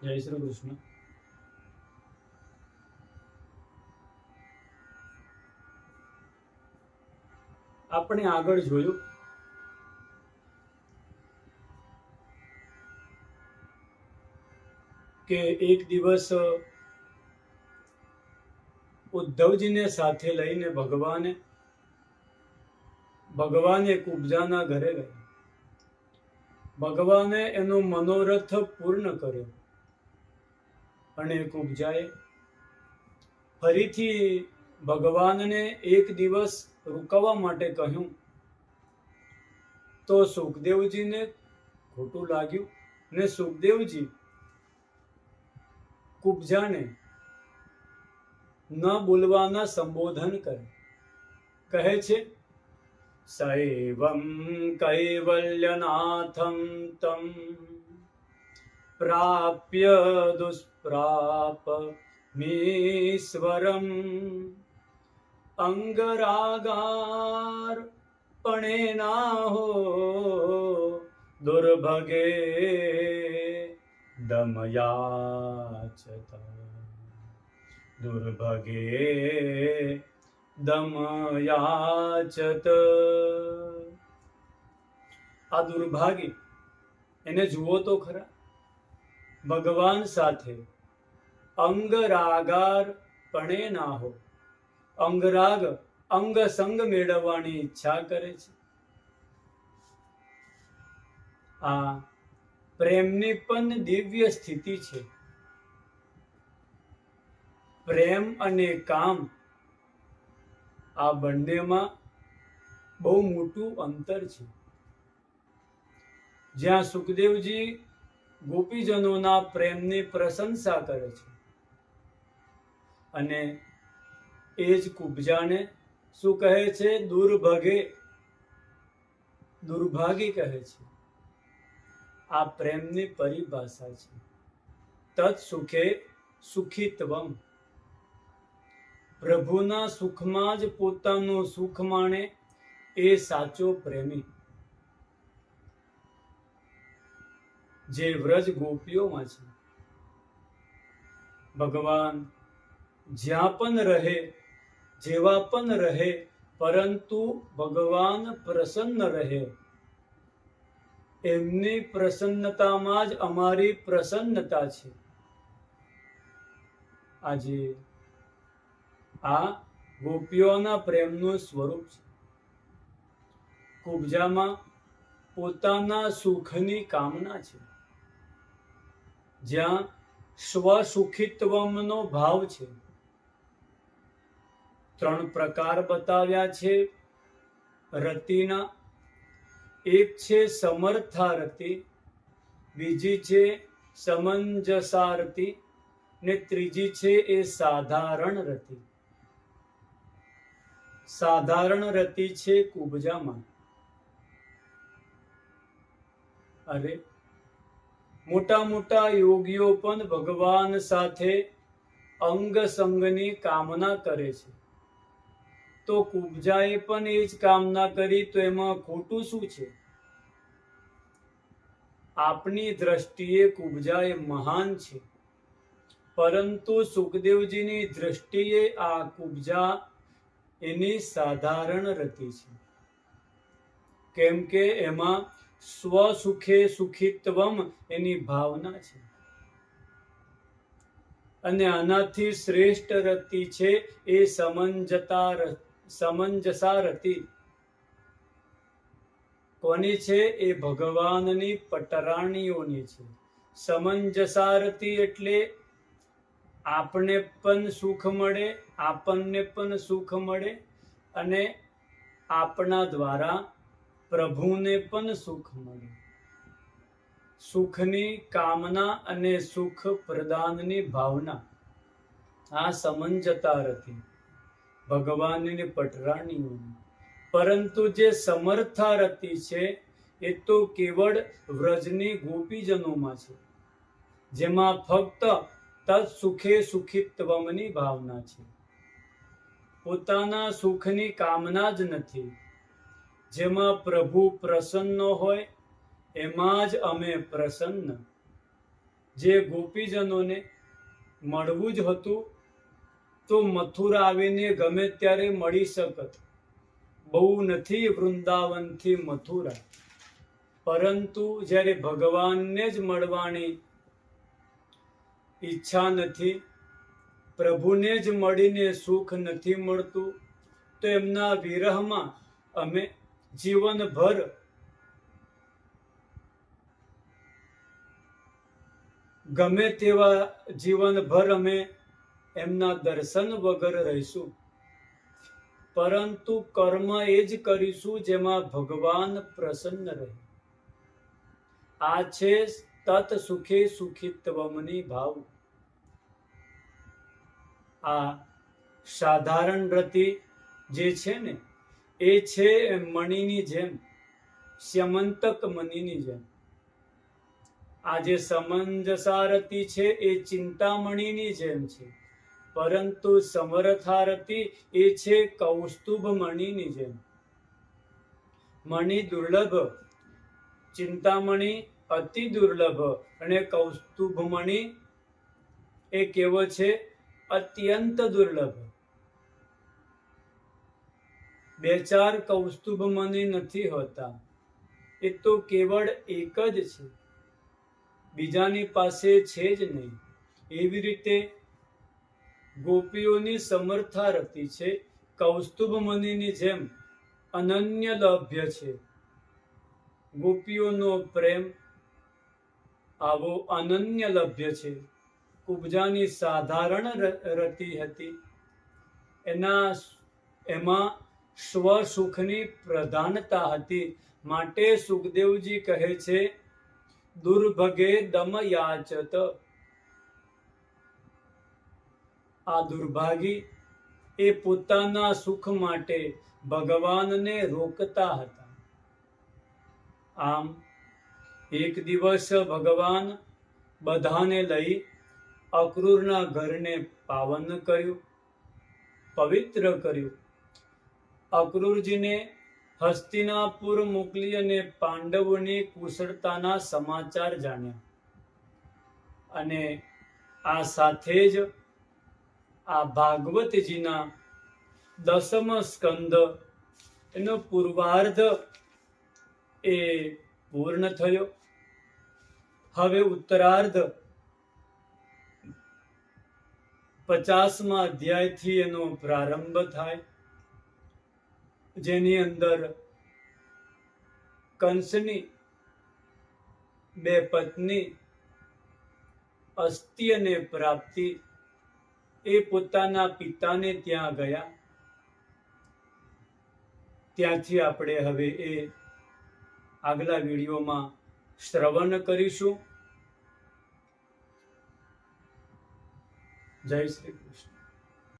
જય શ્રી કૃષ્ણ. આપણે આગળ જોયું કે એક દિવસ ઉદ્ધવજીને સાથે લઈને ભગવાને કુબજાના ઘરે ગયા. ભગવાને એનો મનોરથ પૂર્ણ કર્યો અને કુબજાએ ફરીથી ભગવાનને એક દિવસ રોકાવા માટે કહ્યું. તો સુખદેવજીને ખોટું લાગ્યું ને સુખદેવજી કુબજાને ન બોલવાના સંબોધન કહે છે. સૈવં કૈવલ્યનાથં તમ પ્રાપ્ય દુષ્પ્રાપમીશ્વરમ અંગરાગાર્પણેનાહો દુર્ભગે દમયાચત. દુર્ભગે દમયાચત. આ દુર્ભાગી એને જુઓ તો ખરા. ભગવાન સાથે અંગરાગાર્પણે ના હો, અંગરાગ અંગ સંગ મેળવવાની ઈચ્છા કરે છે. આ પ્રેમની પણ દિવ્ય સ્થિતિ છે. પ્રેમ અને કામ આ બંનેમાં બહુ મોટું અંતર છે. જ્યાં સુખદેવજી ગોપીજનોના પ્રેમની પ્રશંસા કરે છે અને એ જ કુબજાને શું કહે છે? દુર્ભાગી કહે છે. આ પ્રેમની પરિભાષા છે. તત્ સુખે સુખિત્વમ. પ્રભુના સુખમાં જ પોતાનું સુખ માણે એ સાચો પ્રેમી. જે વ્રજ ગોપીઓમાં છે. ભગવાન જ્યાં પણ રહે, જેવા પણ રહે, પરંતુ ભગવાન પ્રસન્ન રહે. એમની પ્રસન્નતામાં જ અમારી પ્રસન્નતા છે. આજે આ ગોપીઓના પ્રેમનું સ્વરૂપ છે. કુબજામાં પોતાના સુખની કામના છે. જ્યાં સ્વસુખિત્વનો ભાવ છે. 3 પ્રકાર બતાવ્યા છે રતિના. એક છે સમર્થારતિ, બીજી છે સમંજસારતિ ને ત્રીજી છે એ સાધારણ રતિ. સાધારણ રતિ છે કુબજામાં. અરે મોટા મોટા યોગીઓ પણ ભગવાન સાથે અંગ સંગની કામના કરે છે. તો કુબજાએ પણ એ જ કામના કરી, તો એમાં ખોટું શું છે? આપની દ્રષ્ટિએ કુબજા એ મહાન છે, પરંતુ સુખદેવજીની દ્રષ્ટિએ આ કુબજા એની સાધારણ રતિ છે. કેમ કે એમાં સ્વસુખે સુખિત્વમ એની ભાવના છે. અને આનાથી શ્રેષ્ઠ રતિ છે એ સમંજસા રતિ. કોની છે? એ ભગવાનની પટરાણીઓની છે. સમંજસા રતિ એટલે આપણે પણ સુખ મળે, આપણને પણ સુખ મળે અને આપણા દ્વારા પ્રભુને પણ સુખ મળે. સુખની કામના અને સુખ પ્રદાનની ભાવના, આ સમંજસા રતિ ભગવાનની પટરાણીઓની. પરંતુ જે સમર્થા રતિ છે એ તો કેવળ વ્રજની ગોપીજનોમાં છે, જેમાં ફક્ત તત્ સુખે સુખિત્વમની ભાવના છે. પોતાના સુખની કામના જ નથી. જેમાં પ્રભુ પ્રસન્ન હોય એમાં જ અમે પ્રસન્ન. જે ગોપીજનોને મળવું જ હતું તો મથુરા આવીને ગમે ત્યારે મળી શકત. બહુ નથી વૃંદાવનથી મથુરા, પરંતુ જ્યારે ભગવાનને જ મળવાની ઈચ્છા નથી, પ્રભુને જ મળીને સુખ નથી મળતું, તો એમના વિરહમાં અમે જીવનભર ગમે તેવા જીવનભર અમે એમના દર્શન વગર રહીશું, પરંતુ કર્મ એ જ કરીશું જેમાં ભગવાન પ્રસન્ન રહે. આ છે તત સુખે સુખિત્વમની ભાવ. આ સાધારણ રતિ જે છે ને, એ છે મણિની જેમ, સ્યમંતક મણિની જેમ. આ જે સમંજસારતી છે એ ચિંતામણીની જેમ છે, પરંતુ સમરથારતી એ છે કૌસ્તુભ મણિની જેમ. મણિ દુર્લભ, ચિંતામણી અતિ દુર્લભ, અને કૌસ્તુભ મણિ એ કેવો છે? અત્યંત દુર્લભ. બે ચાર કૌસ્તુભ મણિ નથી હોતા, એ તો કેવળ એક જ છે, બીજાની પાસે છે જ નહીં. એવી રીતે ગોપીઓની સમર્થારતિ છે કૌસ્તુભ મણિની જેમ અનન્ય લભ્ય છે. ગોપીઓનો પ્રેમ આવો અનન્ય લભ્ય છે. કુબ્જાની સાધારણ રતિ હતી, એમાં સ્વસુખની પ્રધાનતા હતી. માટે સુખદેવજી કહે છે, દુર્ભગે દમ યાચત. આ દુર્ભાગી એ પોતાના સુખ માટે ભગવાનને રોકતા હતા. આમ એક દિવસ ભગવાન બધાને લઈ અક્રૂરના ઘરને પાવન કર્યું, પવિત્ર કર્યું. અક્રૂરજીને હસ્તિનાપુર મોકલી અને પાંડવોની કુશળતાના સમાચાર જાણ્યા. અને આ સાથે જ આ ભાગવતજીના 10મ સ્કંદ એનો પૂર્વાર્ધ એ પૂર્ણ થયો. હવે ઉત્તરાર્ધ 50મા અધ્યાયથી એનો પ્રારંભ થાય, જેની અંદર કંસની 2 પત્ની અસ્તિ અને પ્રાપ્તિ એ પોતાના પિતાને ત્યાં ગયા. ત્યાંથી આપણે હવે એ આગલા વિડીયોમાં શ્રવણ કરીશું. જય શ્રી કૃષ્ણ.